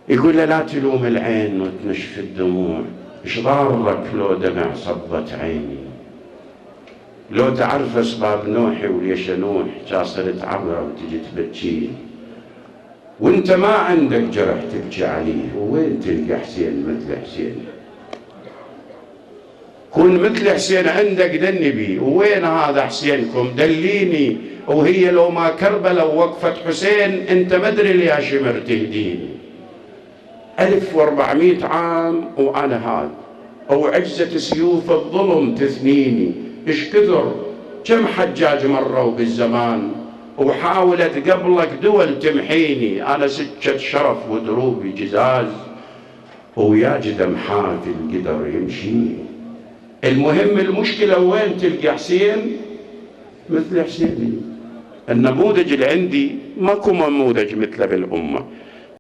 يقول له لا تلوم العين وتنشف الدموع، ايش ضارك لو دمع صبت عيني، لو تعرف اسباب نوحي وليش انوح جاصرت عبره وتجي تبكيني، وانت ما عندك جرح تبكي عليه، وين تلقى حسين مثل حسين؟ كون مثل حسين عندك دني بي، وين هذا حسينكم دليني، وهي لو ما كربلاء ووقفت حسين انت مدري لي يا شمر تهديني. 1400 عام وانا هذا، او عجزة سيوف الظلم تثنيني، ايش كثر كم حجاج مروا بالزمان وحاولت قبلك دول تمحيني، انا سكة شرف ودروبي جزاز ويا جدم حافي القدر يمشيني. المهم المشكلة وين تلقى حسين مثل حسين؟ النموذج اللي عندي ماكو نموذج مثله بالأمة.